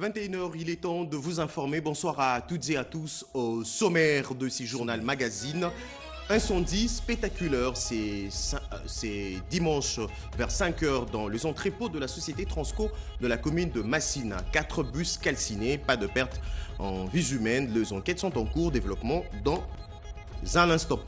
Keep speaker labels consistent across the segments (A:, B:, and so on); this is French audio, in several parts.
A: 21 h, il est temps de vous informer. Bonsoir à toutes et à tous. Au sommaire de ce journal magazine, incendie spectaculaire, c'est dimanche vers 5 h dans les entrepôts de la société Transco de la commune de Massina. 4 bus calcinés, pas de perte en vies humaines. Les enquêtes sont en cours, développement dans un instant.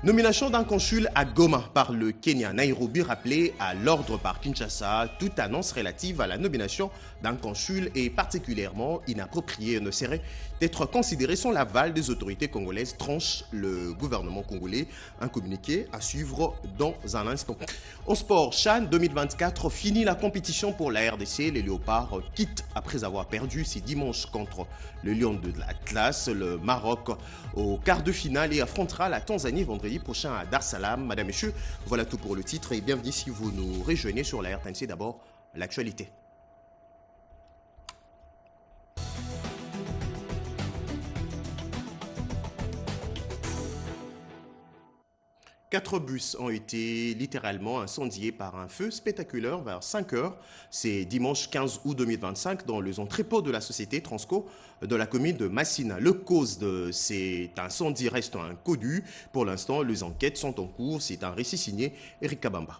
A: Nomination d'un consul à Goma par le Kenya. Nairobi rappelé à l'ordre par Kinshasa. Toute annonce relative à la nomination d'un consul est particulièrement inappropriée et ne serait être considérée sans l'aval des autorités congolaises, tranche le gouvernement congolais. Un communiqué à suivre dans un instant. Au sport, CHAN 2024 finit la compétition pour la RDC. Les Léopards quittent après avoir perdu ce dimanche contre le Lion de l'Atlas. Le Maroc au quart de finale et affrontera la Tanzanie vendredi prochain à Dar es Salaam. Madame, Messieurs, voilà tout pour le titre et bienvenue si vous nous rejoignez sur la RTNC. D'abord, l'actualité. Quatre bus ont été littéralement incendiés par un feu spectaculaire vers 5 h. C'est dimanche 15 août 2025 dans les entrepôts de la société Transco de la commune de Massina. Le cause de cet incendie reste inconnu. Pour l'instant, les enquêtes sont en cours. C'est un récit signé Eric Kabamba.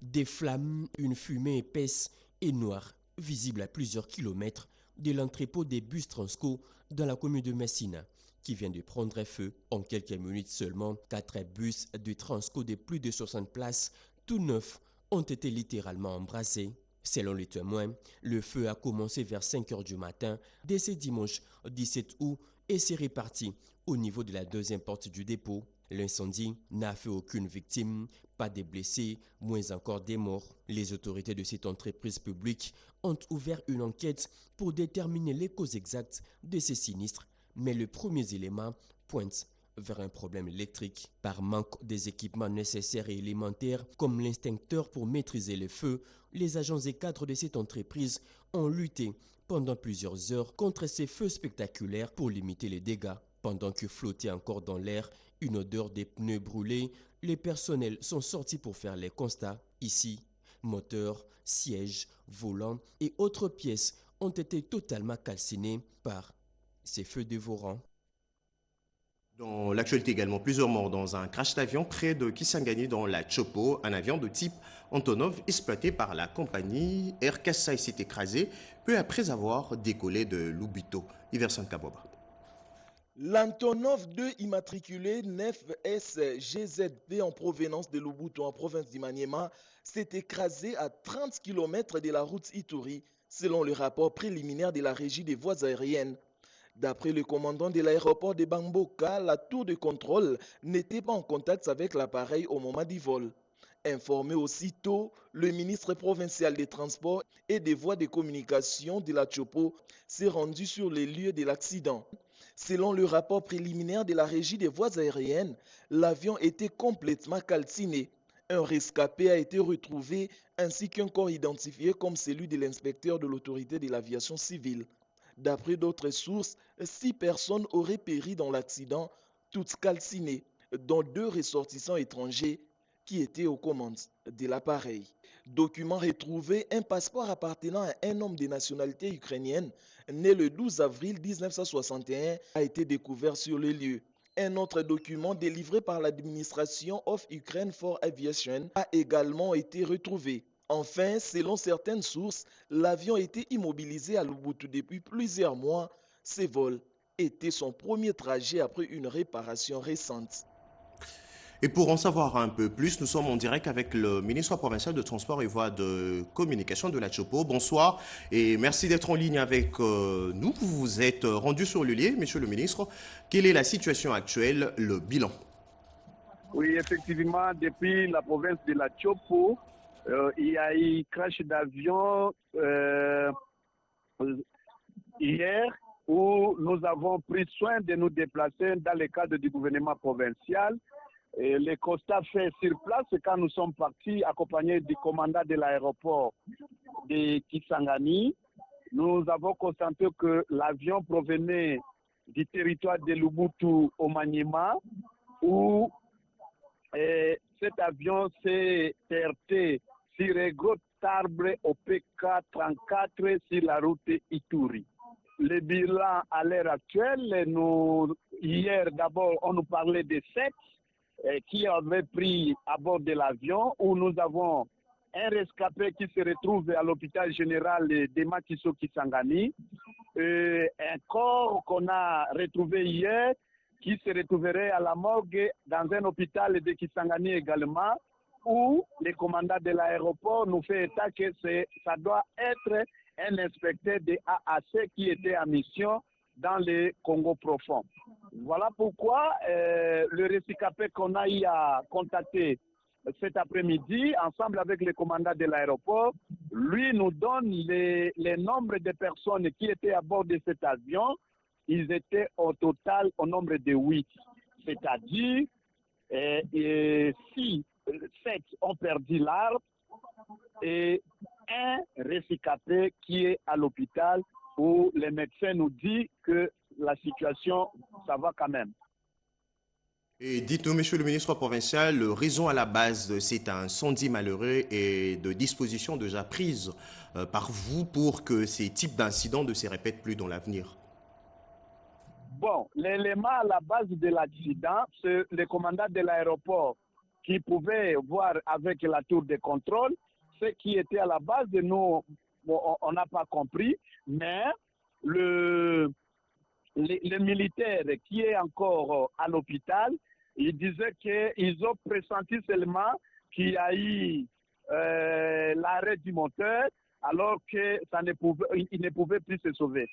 B: Des flammes, une fumée épaisse et noire, visible à plusieurs kilomètres de l'entrepôt des bus Transco dans la commune de Messina, qui vient de prendre feu en quelques minutes seulement. 4 bus de Transco de plus de 60 places, tout neufs, ont été littéralement embrasés. Selon les témoins, le feu a commencé vers 5 h du matin dès ce dimanche 17 août et s'est réparti au niveau de la deuxième porte du dépôt. L'incendie n'a fait aucune victime, pas de blessés, moins encore des morts. Les autorités de cette entreprise publique ont ouvert une enquête pour déterminer les causes exactes de ces sinistres, mais le premier élément pointe vers un problème électrique. Par manque des équipements nécessaires et élémentaires comme l'extincteur pour maîtriser le feu, les agents et cadres de cette entreprise ont lutté pendant plusieurs heures contre ces feux spectaculaires pour limiter les dégâts. Pendant que flottait encore dans l'air une odeur des pneus brûlés, les personnels sont sortis pour faire les constats. Ici, moteurs, sièges, volants et autres pièces ont été totalement calcinés par ces feux dévorants.
A: Dans l'actualité également, plusieurs morts dans un crash d'avion près de Kisangani dans la Chopo. Un avion de type Antonov exploité par la compagnie Air Kassai s'est écrasé peu après avoir décollé de Lubito. Iverson Kaboba.
C: L'Antonov 2 immatriculé 9SGZP en provenance de Lubito en province d'Imaniema s'est écrasé à 30 km de la route Ituri, selon le rapport préliminaire de la régie des voies aériennes. D'après le commandant de l'aéroport de Bamboka, la tour de contrôle n'était pas en contact avec l'appareil au moment du vol. Informé aussitôt, le ministre provincial des Transports et des Voies de communication de la Chopo s'est rendu sur les lieux de l'accident. Selon le rapport préliminaire de la régie des voies aériennes, l'avion était complètement calciné. Un rescapé a été retrouvé ainsi qu'un corps identifié comme celui de l'inspecteur de l'autorité de l'aviation civile. D'après d'autres sources, 6 personnes auraient péri dans l'accident, toutes calcinées, dont 2 ressortissants étrangers qui étaient aux commandes de l'appareil. Document retrouvé, un passeport appartenant à un homme de nationalité ukrainienne, né le 12 avril 1961, a été découvert sur les lieux. Un autre document délivré par l'administration of Ukraine for Aviation a également été retrouvé. Enfin, selon certaines sources, l'avion était immobilisé à Lubito depuis plusieurs mois. Ce vol était son premier trajet après une réparation récente.
A: Et pour en savoir un peu plus, nous sommes en direct avec le ministre provincial de Transport et Voies de Communication de la Chopo. Bonsoir et merci d'être en ligne avec nous. Vous vous êtes rendu sur le lieu, monsieur le ministre. Quelle est la situation actuelle, le bilan?
D: Oui, effectivement, depuis la province de la Chopo, il y a eu crash d'avion hier où nous avons pris soin de nous déplacer dans le cadre du gouvernement provincial. Et les constats faits sur place, quand nous sommes partis accompagnés du commandant de l'aéroport de Kisangani, nous avons constaté que l'avion provenait du territoire de Lubito au Maniema, où cet avion s'est heurté des gros arbres au PK34 sur la route Ituri. Le bilan à l'heure actuelle, hier d'abord, on nous parlait de 7 qui avaient pris à bord de l'avion, où nous avons un rescapé qui se retrouve à l'hôpital général de Makiso Kisangani, un corps qu'on a retrouvé hier qui se retrouverait à la morgue dans un hôpital de Kisangani également, où le commandant de l'aéroport nous fait état que ça doit être un inspecteur de AAC qui était en mission dans le Congo profond. Voilà pourquoi le rescapé qu'on a eu à contacter cet après-midi, ensemble avec le commandant de l'aéroport, lui nous donne les nombres de personnes qui étaient à bord de cet avion. Ils étaient au total au nombre de 8. C'est-à-dire, 7 ont perdu l'arbre et un rescapé qui est à l'hôpital où les médecins nous disent que la situation, ça va quand même.
A: Et dites-nous, monsieur le ministre provincial, le raison à la base de cet incendie malheureux et de dispositions déjà prises par vous pour que ces types d'incidents ne se répètent plus dans l'avenir?
D: Bon, l'élément à la base de l'accident, c'est le commandant de l'aéroport qui pouvait voir avec la tour de contrôle ce qui était à la base de nous, on n'a pas compris, mais le militaire qui est encore à l'hôpital, il disait qu'ils ont pressenti seulement qu'il y a eu l'arrêt du moteur alors qu'il ne pouvait plus se sauver.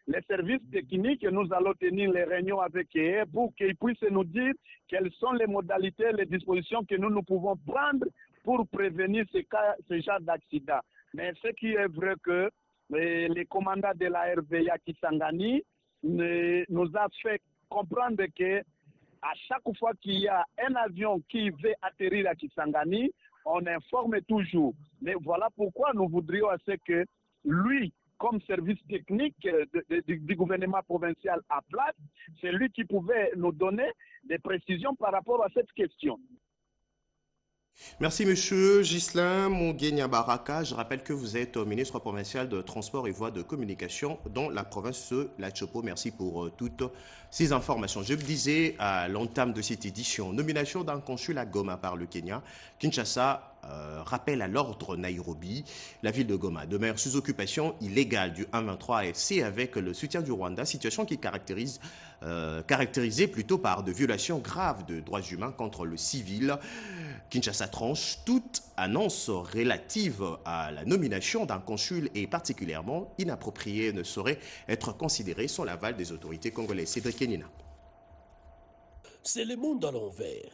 D: Les services techniques, nous allons tenir les réunions avec eux pour qu'ils puissent nous dire quelles sont les modalités, les dispositions que nous pouvons prendre pour prévenir ce genre d'accident. Mais ce qui est vrai que le commandant de la RVA Kisangani nous a fait comprendre que à chaque fois qu'il y a un avion qui veut atterrir à Kisangani, on informe toujours. Mais voilà pourquoi nous voudrions que lui, comme service technique du gouvernement provincial à place, c'est lui qui pouvait nous donner des précisions par rapport à cette question.
A: Merci, monsieur Ghislain Mugenya Baraka. Je rappelle que vous êtes ministre provincial de Transport et Voies de Communication dans la province de La Chopo. Merci pour toutes ces informations. Je vous disais à l'entame de cette édition, nomination d'un consul à Goma par le Kenya. Kinshasa rappelle à l'ordre Nairobi. La ville de Goma demeure sous occupation illégale du 123 AFC avec le soutien du Rwanda, situation qui est caractérisée plutôt par de violations graves de droits humains contre le civil. Kinshasa tranche toute annonce relative à la nomination d'un consul est particulièrement inappropriée et ne saurait être considérée sans l'aval des autorités congolaises. Cédric Kenina.
E: C'est le monde à l'envers.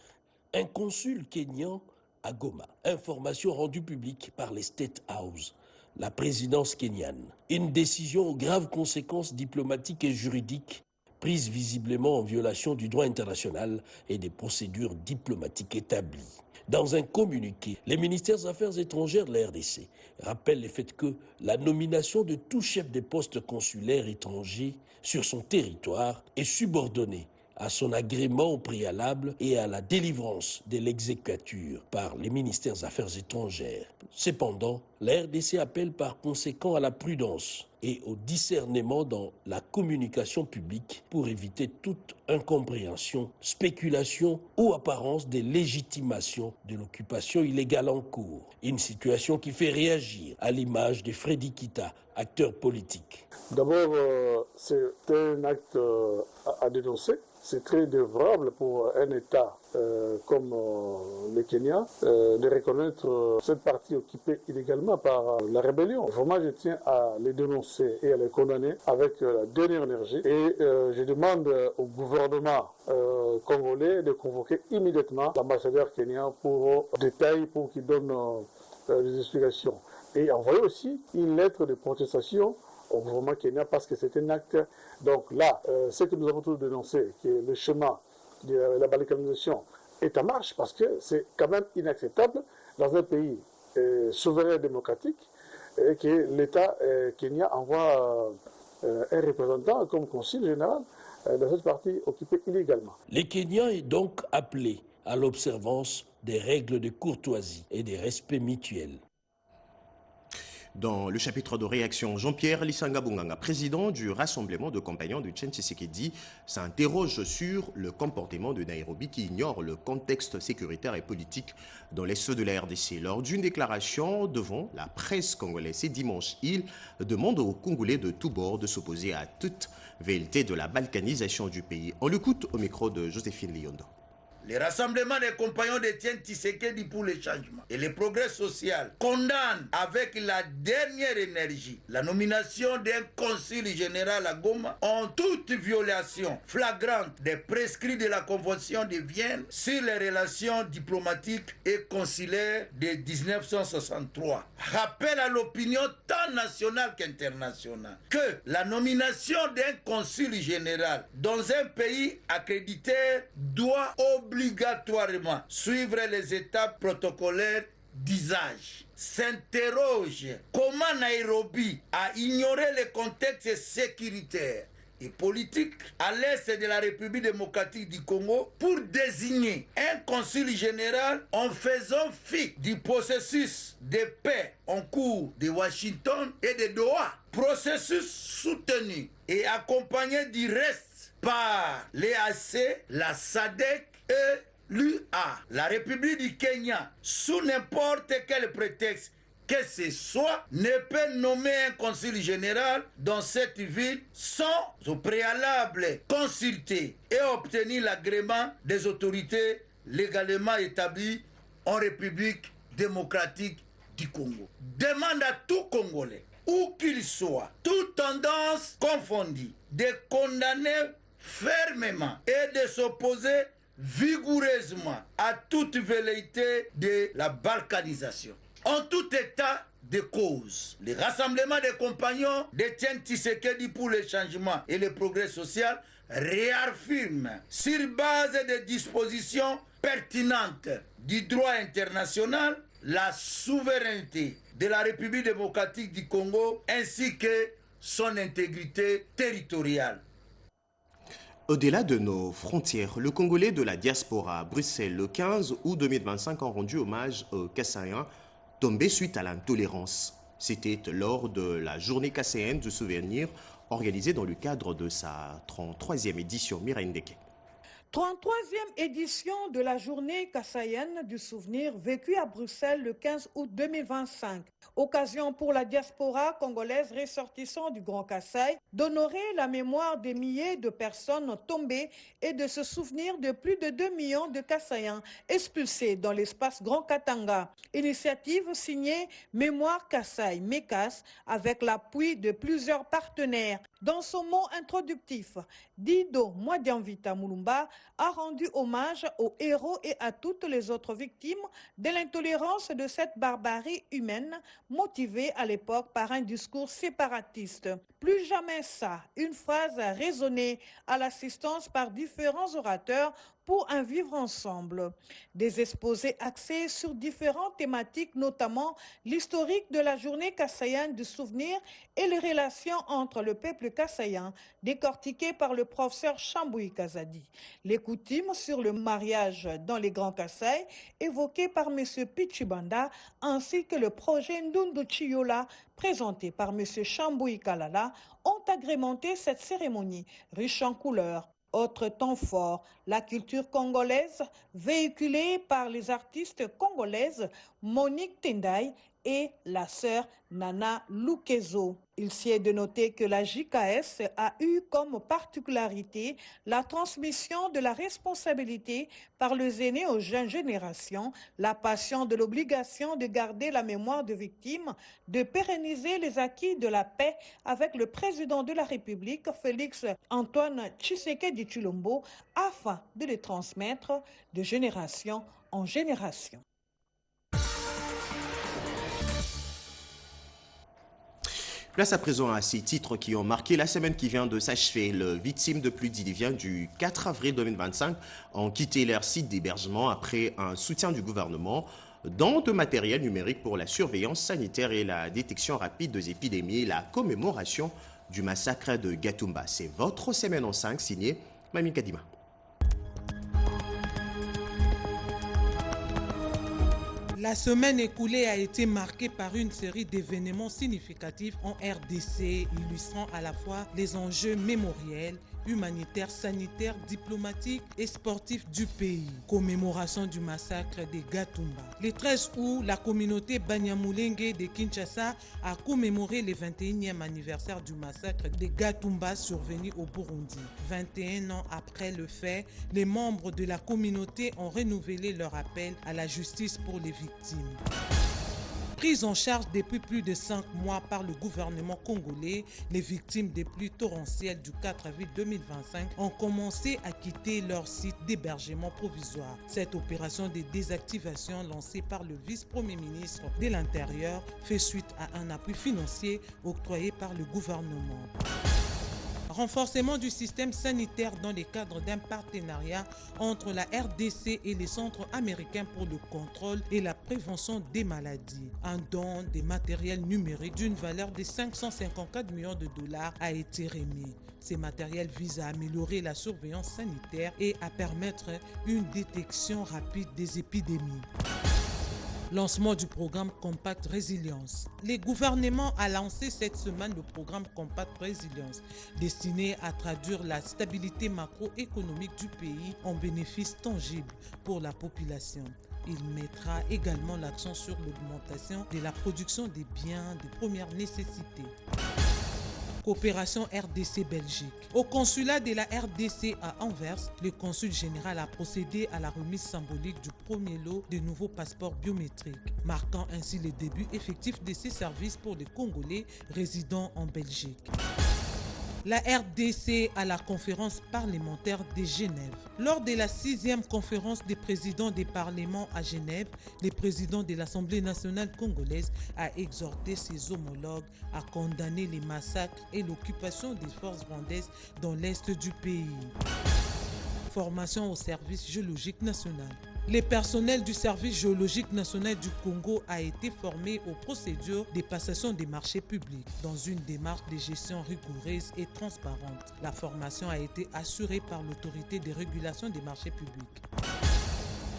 E: Un consul kényan à Goma. Information rendue publique par les State House, la présidence kenyane. Une décision aux graves conséquences diplomatiques et juridiques prise visiblement en violation du droit international et des procédures diplomatiques établies. Dans un communiqué, les ministères des Affaires étrangères de la RDC rappellent le fait que la nomination de tout chef de poste consulaire étranger sur son territoire est subordonnée à son agrément au préalable et à la délivrance de l'exécuteur par les ministères des Affaires étrangères. Cependant, la RDC appelle par conséquent à la prudence et au discernement dans la communication publique pour éviter toute incompréhension, spéculation ou apparence de légitimation de l'occupation illégale en cours. Une situation qui fait réagir à l'image de Freddy Kita, acteur politique.
F: D'abord, c'est un acte à dénoncer. C'est très défavorable pour un État comme le Kenya de reconnaître cette partie occupée illégalement par la rébellion. Vraiment, je tiens à les dénoncer et à les condamner avec la dernière énergie. Et je demande au gouvernement congolais de convoquer immédiatement l'ambassadeur kenyan pour détail, pour qu'il donne des explications. Et envoyer aussi une lettre de protestation au gouvernement kenyan parce que c'est un acte. Donc là, ce que nous avons tous dénoncé, que le chemin de la balkanisation est en marche parce que c'est quand même inacceptable dans un pays souverain et démocratique et que l'État kenyan envoie un représentant comme consul général dans cette partie occupée illégalement.
E: Les Kenyans est donc appelé à l'observance des règles de courtoisie et des respects mutuels.
A: Dans le chapitre de réaction, Jean-Pierre Lissanga Bunganga, président du Rassemblement de compagnons de Etienne Tshisekedi, s'interroge sur le comportement de Nairobi qui ignore le contexte sécuritaire et politique dans l'est de la RDC. Lors d'une déclaration devant la presse congolaise ce dimanche, il demande aux Congolais de tous bords de s'opposer à toute velléité de la balkanisation du pays. On l'écoute au micro de Joséphine Liondo.
G: Le rassemblement des compagnons d'Etienne Tshisekedi pour le changement et le progrès social condamne avec la dernière énergie la nomination d'un consul général à Goma en toute violation flagrante des prescrits de la Convention de Vienne sur les relations diplomatiques et consulaires de 1963. Rappelle à l'opinion tant nationale qu'internationale que la nomination d'un consul général dans un pays accrédité doit obligatoirement suivre les étapes protocolaires d'usage. S'interroge comment Nairobi a ignoré le contexte sécuritaire et politique à l'est de la République démocratique du Congo pour désigner un consul général en faisant fi du processus de paix en cours de Washington et de Doha. Processus soutenu et accompagné du reste par l'EAC, la SADC et l'UA. La République du Kenya, sous n'importe quel prétexte que ce soit, ne peut nommer un consul général dans cette ville sans au préalable consulter et obtenir l'agrément des autorités légalement établies en République démocratique du Congo. Demande à tout Congolais, où qu'il soit, toute tendance confondue, de condamner fermement et de s'opposer vigoureusement à toute velléité de la balkanisation. En tout état de cause, le rassemblement des compagnons d'Etienne Tshisekedi pour le changement et le progrès social réaffirme, sur base des dispositions pertinentes du droit international, la souveraineté de la République démocratique du Congo ainsi que son intégrité territoriale.
A: Au-delà de nos frontières, le Congolais de la diaspora à Bruxelles le 15 août 2025 ont rendu hommage aux Kassaïens tombés suite à l'intolérance. C'était lors de la journée kassaïenne du souvenir organisée dans le cadre de sa 33e édition. Mireille Ndeke.
H: 33e édition de la journée kassaïenne du souvenir vécue à Bruxelles le 15 août 2025. Occasion pour la diaspora congolaise ressortissant du Grand Kasaï d'honorer la mémoire des milliers de personnes tombées et de se souvenir de plus de 2 millions de Kassaïens expulsés dans l'espace Grand Katanga. Initiative signée Mémoire Kasaï, MECAS, avec l'appui de plusieurs partenaires. Dans son mot introductif, Dido Mwadianvita Mulumba a rendu hommage aux héros et à toutes les autres victimes de l'intolérance de cette barbarie humaine motivée à l'époque par un discours séparatiste. Plus jamais ça, une phrase résonnée à l'assistance par différents orateurs pour un vivre ensemble. Des exposés axés sur différentes thématiques, notamment l'historique de la journée kassaïenne du souvenir et les relations entre le peuple kassaïen, décortiquées par le professeur Chamboui Kazadi. Les coutumes sur le mariage dans les Grands Kasaï, évoquées par M. Pichibanda, ainsi que le projet Ndundu Chiola, présenté par M. Chamboui Kalala, ont agrémenté cette cérémonie riche en couleurs. Autre temps fort, la culture congolaise véhiculée par les artistes congolaises Monique Tendai et la sœur Nana Lukezo. Il s'y est de noter que la JKS a eu comme particularité la transmission de la responsabilité par les aînés aux jeunes générations, la passion de l'obligation de garder la mémoire de victimes, de pérenniser les acquis de la paix avec le président de la République, Félix Antoine Tshisekedi Tshilombo, afin de les transmettre de génération en génération.
A: Place à présent à ces titres qui ont marqué la semaine qui vient de s'achever. Les victimes de pluies diluviennes du 4 avril 2025 ont quitté leur site d'hébergement après un soutien du gouvernement dans de matériel numérique pour la surveillance sanitaire et la détection rapide des épidémies et la commémoration du massacre de Gatumba. C'est votre semaine en 5 signé Mami Kadima.
I: La semaine écoulée a été marquée par une série d'événements significatifs en RDC, illustrant à la fois les enjeux mémoriels, humanitaires, sanitaires, diplomatiques et sportifs du pays. Commémoration du massacre des Gatumba. Le 13 août, la communauté Banyamulenge de Kinshasa a commémoré le 21e anniversaire du massacre des Gatumba survenu au Burundi. 21 ans après le fait, les membres de la communauté ont renouvelé leur appel à la justice pour les victimes. Prises en charge depuis plus de 5 mois par le gouvernement congolais, les victimes des pluies torrentielles du 4 avril 2025 ont commencé à quitter leur site d'hébergement provisoire. Cette opération de désactivation lancée par le vice-premier ministre de l'Intérieur fait suite à un appui financier octroyé par le gouvernement. Renforcement du système sanitaire dans le cadre d'un partenariat entre la RDC et les centres américains pour le contrôle et la prévention des maladies. Un don des matériels numériques d'une valeur de 554 millions de dollars a été remis. Ces matériels visent à améliorer la surveillance sanitaire et à permettre une détection rapide des épidémies. Lancement du programme Compact Résilience. Le gouvernement a lancé cette semaine le programme Compact Résilience, destiné à traduire la stabilité macroéconomique du pays en bénéfices tangibles pour la population. Il mettra également l'accent sur l'augmentation de la production des biens de première nécessité. Coopération RDC-Belgique. Au consulat de la RDC à Anvers, le consul général a procédé à la remise symbolique du premier lot de nouveaux passeports biométriques, marquant ainsi le début effectif de ces services pour les Congolais résidant en Belgique. La RDC à la conférence parlementaire de Genève. Lors de la 6e conférence des présidents des parlements à Genève, le président de l'Assemblée nationale congolaise a exhorté ses homologues à condamner les massacres et l'occupation des forces rwandaises dans l'est du pays. Formation au service géologique national. Le personnel du service géologique national du Congo a été formé aux procédures de passation des marchés publics dans une démarche de gestion rigoureuse et transparente. La formation a été assurée par l'autorité de régulation des marchés publics.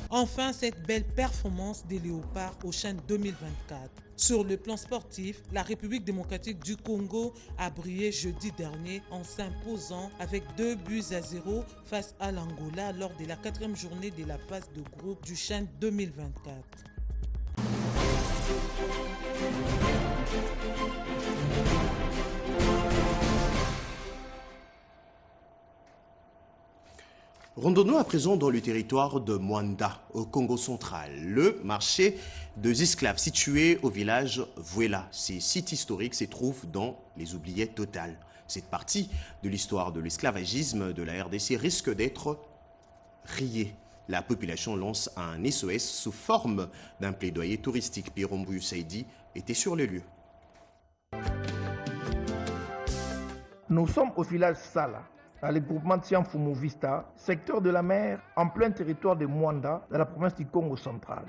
I: Enfin, cette belle performance des Léopards au CHAN 2024. Sur le plan sportif, la République démocratique du Congo a brillé jeudi dernier en s'imposant avec 2-0 face à l'Angola lors de la 4e journée de la phase de groupe du CHAN 2024.
A: Rondons-nous à présent dans le territoire de Mwanda, au Congo central. Le marché des esclaves situé au village Vuela. Ces sites historiques se trouvent dans les oubliettes totales. Cette partie de l'histoire de l'esclavagisme de la RDC risque d'être rayée. La population lance un SOS sous forme d'un plaidoyer touristique. Pierre Mbouyu Saïdi était sur les lieux.
J: Nous sommes au village Sala, dans le groupement Tianfumu Vista, secteur de la mer, en plein territoire de Mwanda, dans la province du Congo central.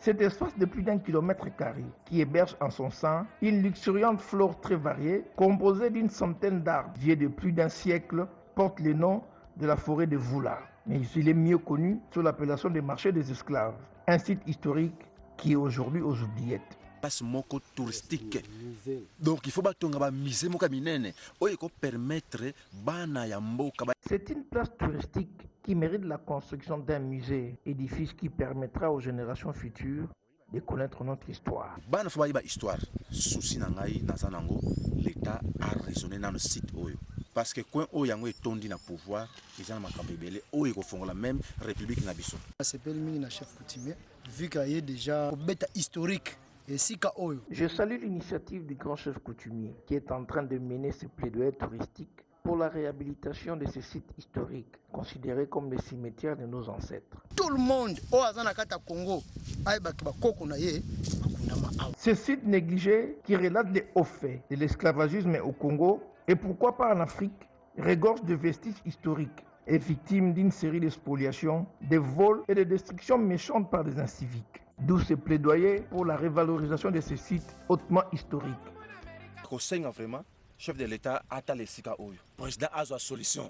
J: Cet espace de plus d'1 km², qui héberge en son sein une luxuriante flore très variée, composée d'une centaine d'arbres vieux de plus d'1 siècle, porte le nom de la forêt de Vula. Mais il est mieux connu sous l'appellation des marchés des esclaves, un site historique qui est aujourd'hui aux oubliettes.
K: Moko touristique. Donc il faut batonga musée moka minene oyo permettre bana ya mboka.
J: C'est une place touristique qui mérite la construction d'un musée, édifice qui permettra aux générations futures de connaître notre histoire.
K: Bana faut ba histoire. Souci na ngai na zanango, l'État a raisonné dans le site oyo. Parce que quand on yango etondi na pouvoir, ils ont makambo belé oyo ko fongola même république na biso.
L: C'est permis na chef coutumier vu qu'il y a déjà bête historique.
J: Je salue l'initiative du grand chef coutumier qui est en train de mener ce plaidoyer touristique pour la réhabilitation de ces sites historiques considérés comme les cimetières de nos ancêtres.
L: Tout le monde au Congo,
J: ces sites négligés qui relatent les hauts faits de l'esclavagisme au Congo et pourquoi pas en Afrique regorgent de vestiges historiques et victimes d'une série de spoliations, de vols et de destructions méchantes par des inciviques. D'où ce plaidoyer pour la révalorisation de ces sites hautement historiques.
K: Vraiment, chef de l'État a les sika oyo. Président a une solution.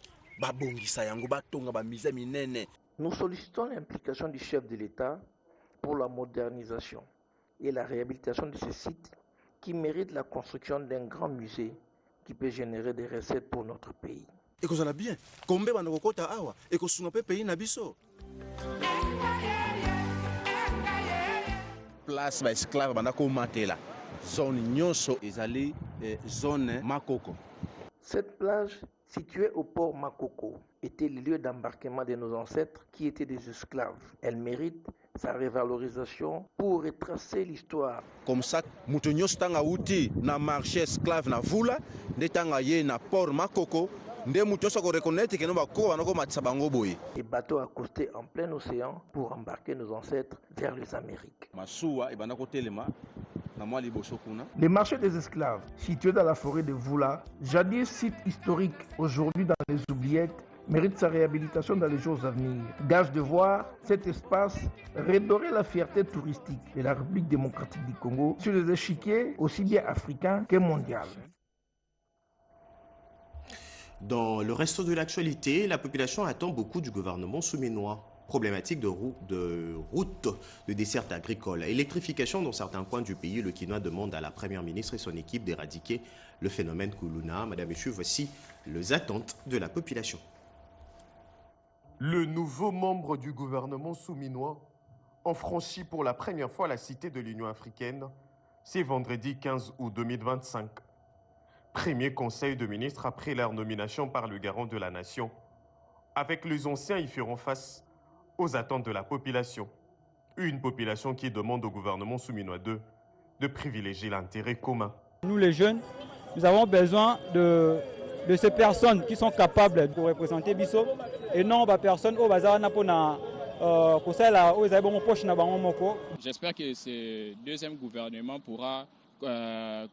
J: Nous sollicitons l'implication du chef de l'État pour la modernisation et la réhabilitation de ce site qui mérite la construction d'un grand musée qui peut générer des recettes pour notre pays.
K: Et que ça bien, combien de kokota awa et que sunga pe pays na biso. Place ba esclave bana ko matela. Zone nyonso ezali zone Makoko.
J: Cette plage, située au port Makoko, était le lieu d'embarquement de nos ancêtres qui étaient des esclaves. Elle mérite sa révalorisation pour retracer l'histoire.
K: Comme ça, mutu nyonso tanga uti na marché esclave na vula, nde tanga ye na port Makoko, nde mutu nyonso ko reconnaître que no bakoko banoko matisa bango boye.
J: Les bateaux accostaient en plein océan pour embarquer nos ancêtres vers les Amériques.
K: Masuwa e banako telema.
J: Le marché des esclaves, situé dans la forêt de Voula, jadis site historique, aujourd'hui dans les oubliettes, mérite sa réhabilitation dans les jours à venir. Gage de voir cet espace redorer la fierté touristique de la République démocratique du Congo sur les échiquiers aussi bien africains que mondiaux.
A: Dans le reste de l'actualité, la population attend beaucoup du gouvernement souminois. Problématique de route de desserte agricole. Électrification dans certains coins du pays, le Kinois demande à la première ministre et son équipe d'éradiquer le phénomène Kuluna. Madame et messieurs, voici les attentes de la population.
M: Le nouveau membre du gouvernement souminois ont franchi pour la première fois la cité de l'Union africaine, c'est vendredi 15 août 2025. Premier conseil de ministres après leur nomination par le garant de la nation. Avec les anciens, ils feront face aux attentes de la population. Une population qui demande au gouvernement souminois de privilégier l'intérêt commun.
N: Nous les jeunes, nous avons besoin de ces personnes qui sont capables de représenter Bisso et non des personnes au bazar napona.
O: J'espère que ce deuxième gouvernement pourra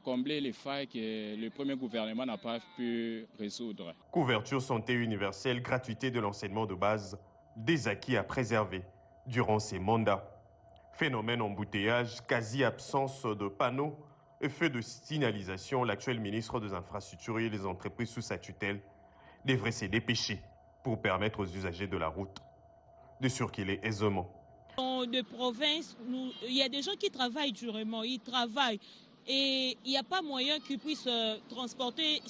O: combler les failles que le premier gouvernement n'a pas pu résoudre.
M: Couverture santé universelle, gratuité de l'enseignement de base, des acquis à préserver durant ces mandats. Phénomène embouteillage, quasi-absence de panneaux et feu de signalisation, l'actuel ministre des Infrastructures et des entreprises sous sa tutelle devrait se dépêcher pour permettre aux usagers de la route de circuler aisément.
P: De province, il y a des gens qui travaillent durement, ils travaillent. Et il n'y a pas moyen qu'ils puissent transporter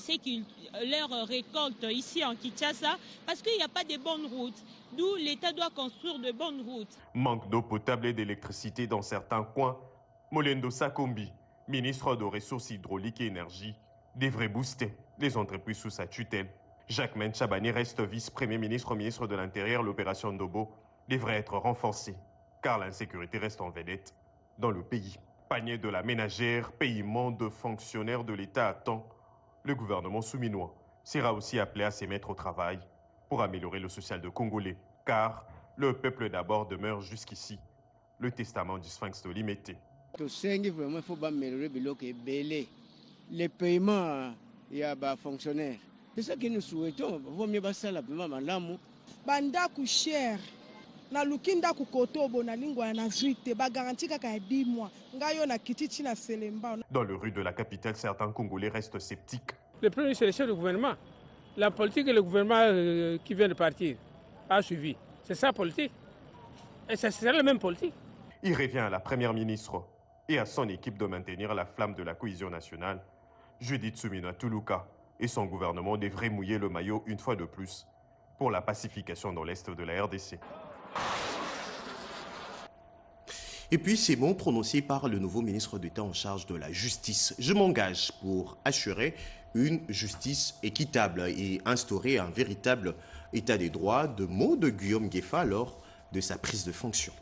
P: leur récolte ici en Kinshasa parce qu'il n'y a pas de bonnes routes. D'où l'État doit construire de bonnes routes.
M: Manque d'eau potable et d'électricité dans certains coins. Molendo Sakombi, ministre des Ressources hydrauliques et énergie, devrait booster les entreprises sous sa tutelle. Jacques Chabani reste vice-premier ministre, ministre de l'Intérieur. L'opération Ndobo devrait être renforcée car l'insécurité reste en vedette dans le pays. Panier de la ménagère, paiement de fonctionnaires de l'État à temps. Le gouvernement souminois sera aussi appelé à se mettre au travail pour améliorer le social de Congolais, car le peuple d'abord demeure jusqu'ici le testament du Sphinx de Limité.
Q: Vraiment, il faut améliorer les paiements des fonctionnaires. C'est ça que nous souhaitons. Il vaut mieux passer la paiement malamu.
R: Bandaku cher. Na lukinda kukotobo na lingwa na zuite ba garantie kaka 10 mois ngayo na kititi na selemba.
M: Dans le rue de la capitale, certains Congolais restent sceptiques.
S: Le premier ministre, c'est le chef du gouvernement. La politique que le gouvernement qui vient de partir a suivi. C'est ça la politique. Et c'est la même politique.
M: Il revient à la première ministre et à son équipe de maintenir la flamme de la cohésion nationale. Judith Suminwa Tuluka et son gouvernement devraient mouiller le maillot une fois de plus pour la pacification dans l'est de la RDC.
A: Et puis ces mots prononcés par le nouveau ministre d'État en charge de la justice. Je m'engage pour assurer une justice équitable et instaurer un véritable état des droits, de mots de Guillaume Ngefa lors de sa prise de fonction.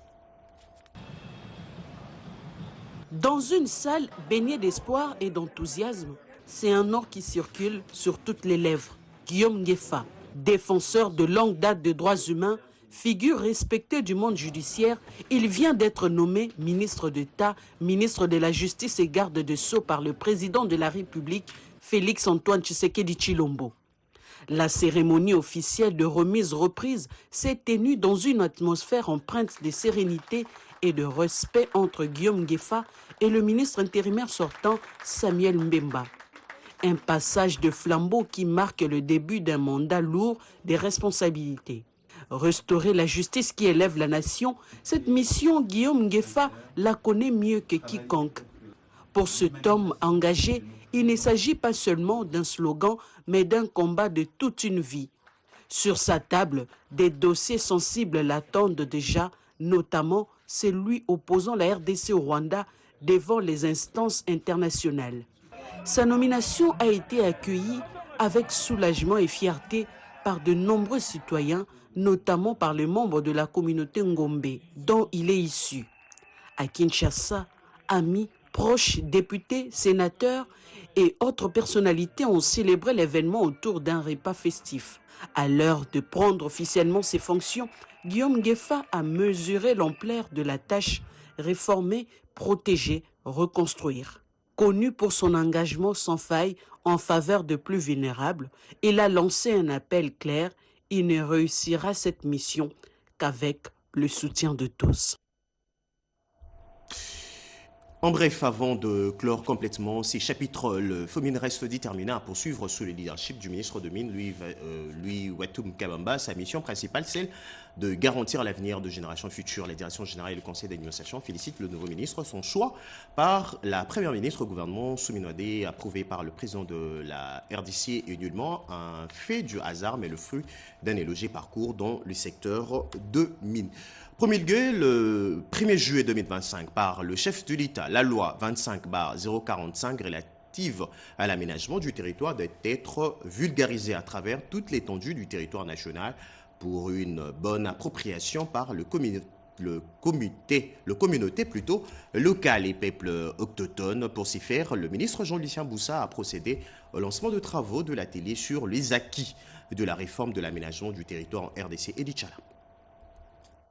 T: Dans une salle baignée d'espoir et d'enthousiasme, c'est un nom qui circule sur toutes les lèvres. Guillaume Ngefa, défenseur de longue date des droits humains, figure respectée du monde judiciaire, il vient d'être nommé ministre d'État, ministre de la Justice et garde de Sceaux par le président de la République, Félix Antoine Tshisekedi Tshilombo. La cérémonie officielle de remise-reprise s'est tenue dans une atmosphère empreinte de sérénité et de respect entre Guillaume Ngefa et le ministre intérimaire sortant Samuel Mbemba. Un passage de flambeau qui marque le début d'un mandat lourd des responsabilités. Restaurer la justice qui élève la nation, cette mission, Guillaume Ngefa la connaît mieux que quiconque. Pour cet homme engagé, il ne s'agit pas seulement d'un slogan, mais d'un combat de toute une vie. Sur sa table, des dossiers sensibles l'attendent déjà, notamment celui opposant la RDC au Rwanda devant les instances internationales. Sa nomination a été accueillie avec soulagement et fierté par de nombreux citoyens, notamment par les membres de la communauté Ngombe, dont il est issu. À Kinshasa, amis, proches, députés, sénateurs et autres personnalités ont célébré l'événement autour d'un repas festif. À l'heure de prendre officiellement ses fonctions, Guillaume Ngefa a mesuré l'ampleur de la tâche: réformer, protéger, reconstruire. Connu pour son engagement sans faille en faveur de plus vulnérables, il a lancé un appel clair: il ne réussira cette mission qu'avec le soutien de tous.
A: En bref, avant de clore complètement ces chapitres, le FOMIN reste déterminé à poursuivre sous le leadership du ministre de Mines, Louis Watum Kabamba. Sa mission principale, celle de garantir l'avenir de générations futures. La direction générale et le conseil d'administration félicitent le nouveau ministre. Son choix par la première ministre au gouvernement Souminoadé, approuvé par le président de la RDC, est nullement un fait du hasard, mais le fruit d'un élogieux parcours dans le secteur de mines. Promulguée le 1er juillet 2025 par le chef de l'État, la loi 25/045 relative à l'aménagement du territoire doit être vulgarisée à travers toute l'étendue du territoire national pour une bonne appropriation par le communauté locale et peuples autochtones. Pour s'y faire, le ministre Jean-Lucien Boussa a procédé au lancement de travaux de l'atelier sur les acquis de la réforme de l'aménagement du territoire en RDC et d'Itchala.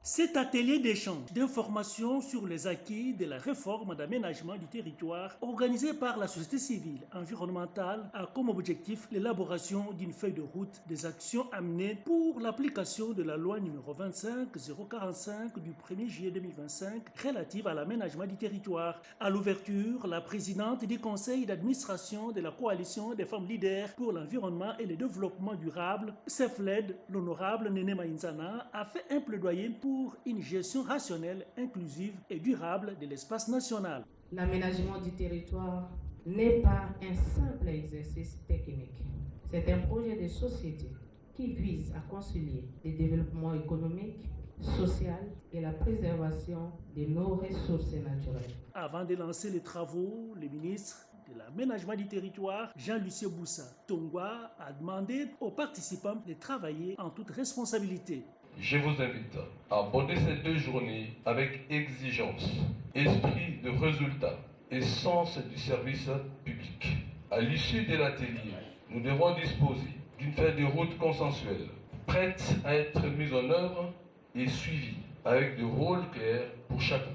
U: Cet atelier d'échange d'informations sur les acquis de la réforme d'aménagement du territoire organisé par la société civile environnementale a comme objectif l'élaboration d'une feuille de route des actions amenées pour l'application de la loi numéro 25/045 du 1er juillet 2025 relative à l'aménagement du territoire. À l'ouverture, la présidente du conseil d'administration de la coalition des femmes leaders pour l'environnement et le développement durable, CEFLED, l'honorable Néné Maïnzana, a fait un plaidoyer pour une gestion rationnelle, inclusive et durable de l'espace national.
V: L'aménagement du territoire n'est pas un simple exercice technique. C'est un projet de société qui vise à concilier le développement économique, social et la préservation de nos ressources naturelles.
U: Avant de lancer les travaux, le ministre de l'aménagement du territoire, Jean-Lucien Boussa Tongwa, a demandé aux participants de travailler en toute responsabilité.
W: Je vous invite à aborder ces 2 journées avec exigence, esprit de résultat et sens du service public. À l'issue de l'atelier, nous devons disposer d'une feuille de route consensuelle, prête à être mise en œuvre et suivie, avec des rôles clairs pour chacun.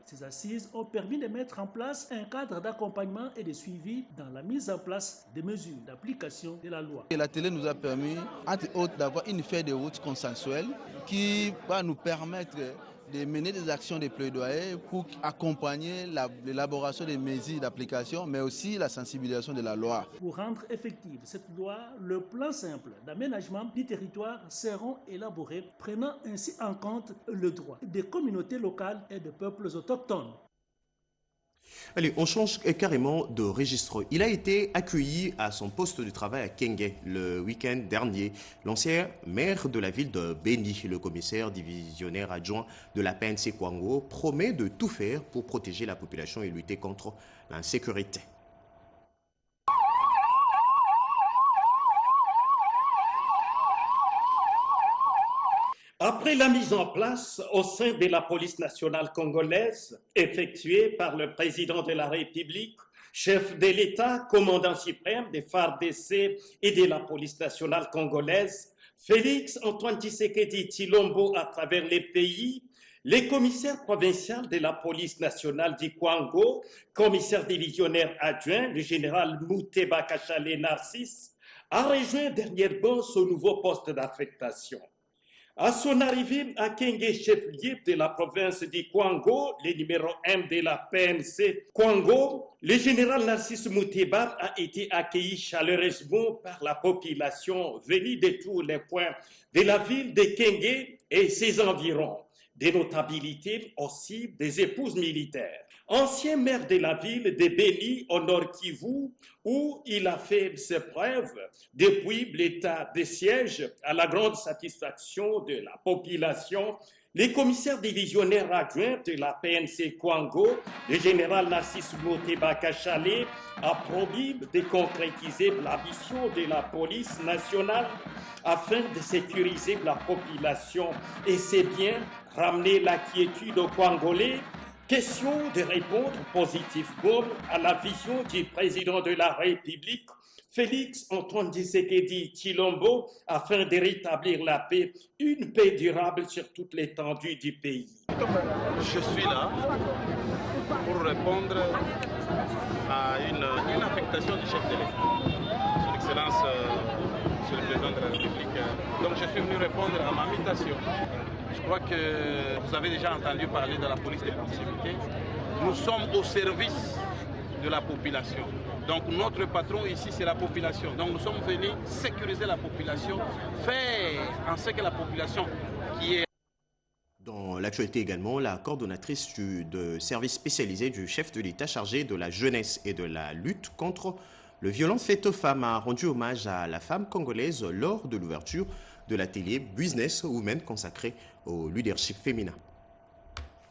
U: Ces assises ont permis de mettre en place un cadre d'accompagnement et de suivi dans la mise en place des mesures d'application de la loi.
X: L'atelier nous a permis, entre autres, d'avoir une feuille de route consensuelle qui va nous permettre de mener des actions de plaidoyer pour accompagner l'élaboration des mesures d'application, mais aussi la sensibilisation de la loi.
U: Pour rendre effective cette loi, le plan simple d'aménagement du territoire seront élaborés, prenant ainsi en compte le droit des communautés locales et des peuples autochtones.
A: Allez, on change carrément de registre. Il a été accueilli à son poste de travail à Kenge le week-end dernier. L'ancien maire de la ville de Beni, le commissaire divisionnaire adjoint de la PNC Kwango, promet de tout faire pour protéger la population et lutter contre l'insécurité.
Y: Après la mise en place au sein de la police nationale congolaise, effectuée par le président de la République, chef de l'État, commandant suprême des FARDC et de la police nationale congolaise, Félix Antoine Tshisekedi Tshilombo à travers les pays, les commissaires provinciaux de la police nationale du Kwango, commissaire divisionnaire adjoint, le général Mouteba Kachale Narcisse, a rejoint dernièrement son nouveau poste d'affectation. À son arrivée à Kenge, chef-lieu de la province du Kwango, le numéro 1 de la PNC Kwango, le général Narcisse Mouteba a été accueilli chaleureusement par la population venue de tous les coins de la ville de Kenge et ses environs. Des notabilités aussi, des épouses militaires. Ancien maire de la ville de Béni au Nord Kivu, où il a fait ses preuves depuis l'état de siège à la grande satisfaction de la population. Les commissaires divisionnaires adjoints de la PNC Kwango, le général Narcisse Moteba Kachale, a promis de concrétiser la mission de la police nationale afin de sécuriser la population. Et c'est bien ramener la quiétude aux Kwangolais. Question de répondre positivement à la vision du président de la République, Félix Antoine Tshisekedi Tshilombo, afin de rétablir la paix, une paix durable sur toute l'étendue du pays.
B: Je suis là pour répondre à une affectation du chef de l'État, son Excellence, Monsieur le Président de la République. Donc je suis venu répondre à ma mutation. Je crois que vous avez déjà entendu parler de la police de proximité. Nous sommes au service de la population. Donc notre patron ici, c'est la population. Donc nous sommes venus sécuriser la population, faire en sorte que la population qui est...
A: Dans l'actualité également, la coordonnatrice de service spécialisé du chef de l'État chargé de la jeunesse et de la lutte contre le violence faite aux femmes a rendu hommage à la femme congolaise lors de l'ouverture de l'atelier Business Women consacré au leadership féminin.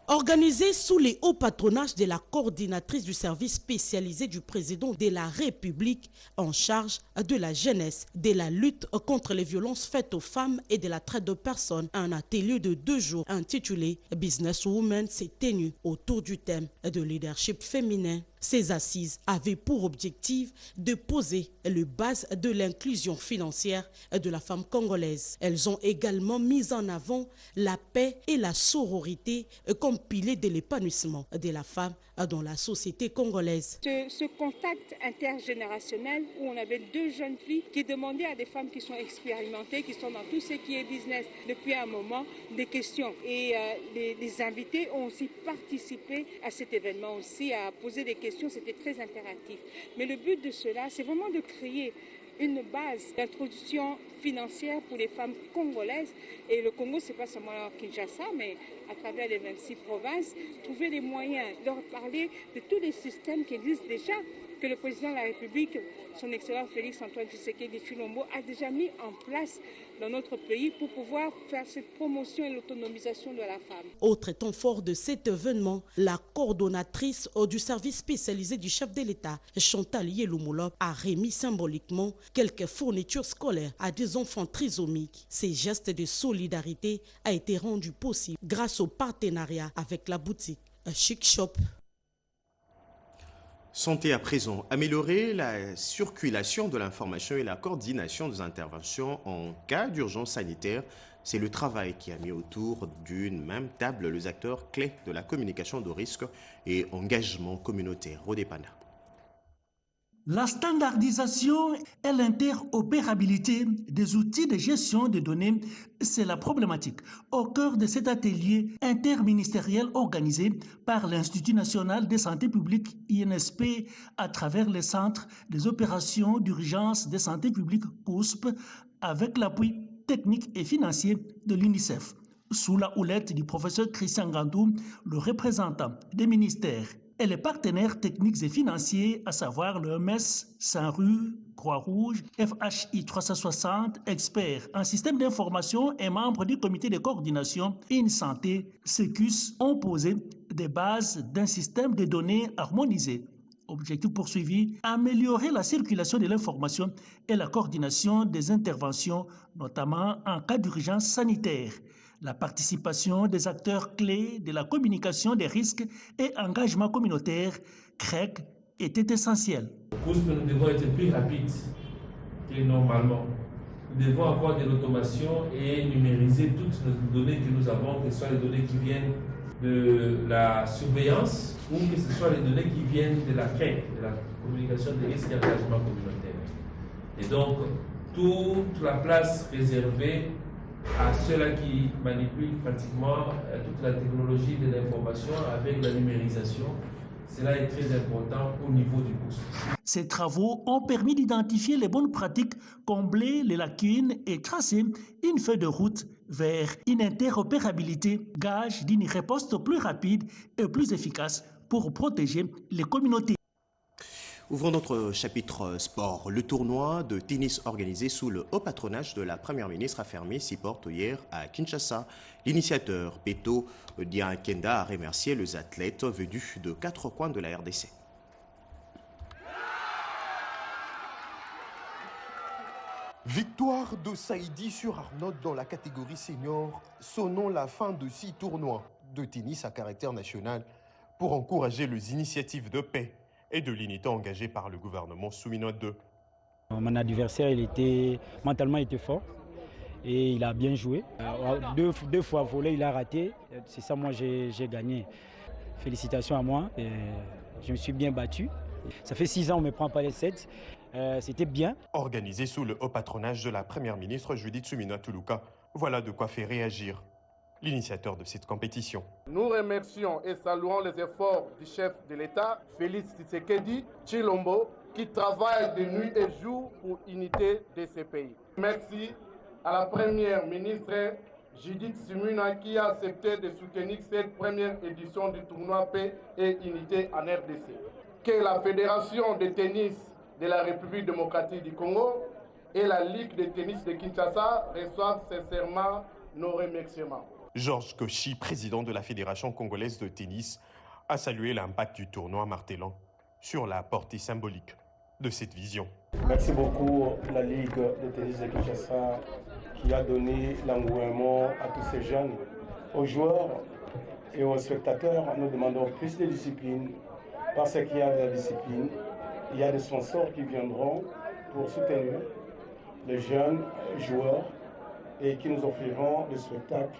T: Organisé sous les hauts patronages de la coordinatrice du service spécialisé du président de la République en charge de la jeunesse, de la lutte contre les violences faites aux femmes et de la traite de personnes, un atelier de 2 jours intitulé Business Women s'est tenu autour du thème de leadership féminin. Ces assises avaient pour objectif de poser les bases de l'inclusion financière de la femme congolaise. Elles ont également mis en avant la paix et la sororité comme piliers de l'épanouissement de la femme dans la société congolaise.
C: Ce contact intergénérationnel où on avait 2 jeunes filles qui demandaient à des femmes qui sont expérimentées, qui sont dans tout ce qui est business depuis un moment, des questions. Et les invités ont aussi participé à cet événement aussi, à poser des questions. C'était très impératif. Mais le but de cela, c'est vraiment de créer une base d'introduction financière pour les femmes congolaises. Et le Congo, ce n'est pas seulement Kinshasa, mais à travers les 26 provinces, trouver les moyens, leur parler de tous les systèmes qui existent déjà, que le président de la République, son Excellence Félix Antoine Tshisekedi Tshilombo, a déjà mis en place dans notre pays pour pouvoir faire cette promotion et l'autonomisation de la femme.
T: Autre temps fort de cet événement, la coordonnatrice du service spécialisé du chef de l'État, Chantal Yeloumolop, a remis symboliquement quelques fournitures scolaires à des enfants trisomiques. Ces gestes de solidarité a été rendu possible grâce au partenariat avec la boutique Chic Shop.
A: Santé à présent, améliorer la circulation de l'information et la coordination des interventions en cas d'urgence sanitaire, c'est le travail qui a mis autour d'une même table les acteurs clés de la communication de risque et engagement communautaire. Rodépana.
U: La standardisation et l'interopérabilité des outils de gestion des données, c'est la problématique au cœur de cet atelier interministériel organisé par l'Institut national de santé publique INSP à travers les centres des opérations d'urgence de santé publique COUSP avec l'appui technique et financier de l'UNICEF. Sous la houlette du professeur Christian Gandou, le représentant des ministères et les partenaires techniques et financiers, à savoir l'OMS, Saint-Rue, Croix-Rouge, FHI 360, experts en système d'information et membres du comité de coordination InSanté, SECUS, ont posé des bases d'un système de données harmonisé. Objectif poursuivi, améliorer la circulation de l'information et la coordination des interventions, notamment en cas d'urgence sanitaire. La participation des acteurs clés de la communication des risques et engagement communautaire, CREC, était essentielle.
D: Nous devons être plus rapides que normalement. Nous devons avoir de l'automation et numériser toutes les données que nous avons, que ce soit les données qui viennent de la surveillance ou que ce soit les données qui viennent de la CREC, de la communication des risques et engagement communautaire. Et donc, toute la place réservée à ceux-là qui manipulent pratiquement toute la technologie de l'information avec la numérisation. Cela est très important au niveau du COUSP.
U: Ces travaux ont permis d'identifier les bonnes pratiques, combler les lacunes et tracer une feuille de route vers une interopérabilité, gage d'une riposte plus rapide et plus efficace pour protéger les communautés.
A: Ouvrons notre chapitre sport. Le tournoi de tennis organisé sous le haut patronage de la Première ministre a fermé ses portes hier à Kinshasa. L'initiateur, Peto Diankenda, a remercié les athlètes venus de 4 coins de la RDC.
E: Victoire de Saïdi sur Arnaud dans la catégorie senior, sonnant la fin de 6 tournois de tennis à caractère national
M: pour encourager les initiatives de paix et de l'unité engagée par le gouvernement Soumino II.
N: Mon adversaire, mentalement, il était fort et il a bien joué. Deux fois volé, il a raté. C'est ça, moi, j'ai gagné. Félicitations à moi. Je me suis bien battu. Ça fait 6 ans on ne me prend pas les 7. C'était bien.
M: Organisé sous le haut patronage de la Première ministre Judith Suminwa Tuluka, voilà de quoi faire réagir l'initiateur de cette compétition.
F: Nous remercions et saluons les efforts du chef de l'État, Félix Tshisekedi Tshilombo, qui travaille de nuit et jour pour l'unité de ce pays. Merci à la Première ministre Judith Suminwa qui a accepté de soutenir cette première édition du tournoi Paix et Unité en RDC. Que la Fédération de tennis de la République démocratique du Congo et la Ligue de tennis de Kinshasa reçoivent sincèrement nos remerciements.
M: Georges Kochi, président de la Fédération congolaise de tennis, a salué l'impact du tournoi martelant sur la portée symbolique de cette vision.
G: Merci beaucoup la Ligue de tennis de Kinshasa qui a donné l'engouement à tous ces jeunes. Aux joueurs et aux spectateurs, nous demandons plus de discipline parce qu'il y a de la discipline. Il y a des sponsors qui viendront pour soutenir les jeunes joueurs et qui nous offriront des spectacles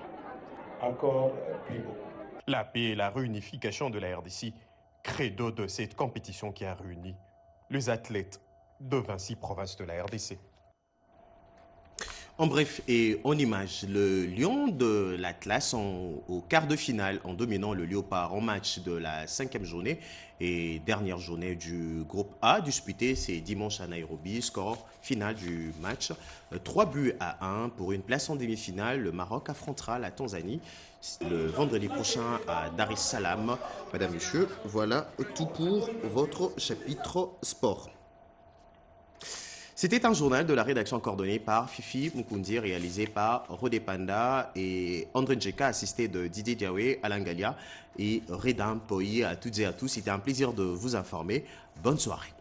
G: encore plus beaux.
M: La paix et la réunification de la RDC, credo de cette compétition qui a réuni les athlètes de 26 provinces de la RDC.
A: En bref et en image, le Lion de l'Atlas au quart de finale en dominant le Léopard en match de la 5e journée et dernière journée du groupe A disputé c'est dimanche à Nairobi. Score final du match 3-1 pour une place en demi-finale. Le Maroc affrontera la Tanzanie le vendredi prochain à Dar es Salaam. Madame, Monsieur, voilà tout pour votre chapitre sport. C'était un journal de la rédaction coordonné par Fifi Mukundi, réalisé par Rodé Panda et André Njeka, assisté de Didier Diawé, Alain Galia et Redam Poyi. À toutes et à tous, c'était un plaisir de vous informer. Bonne soirée.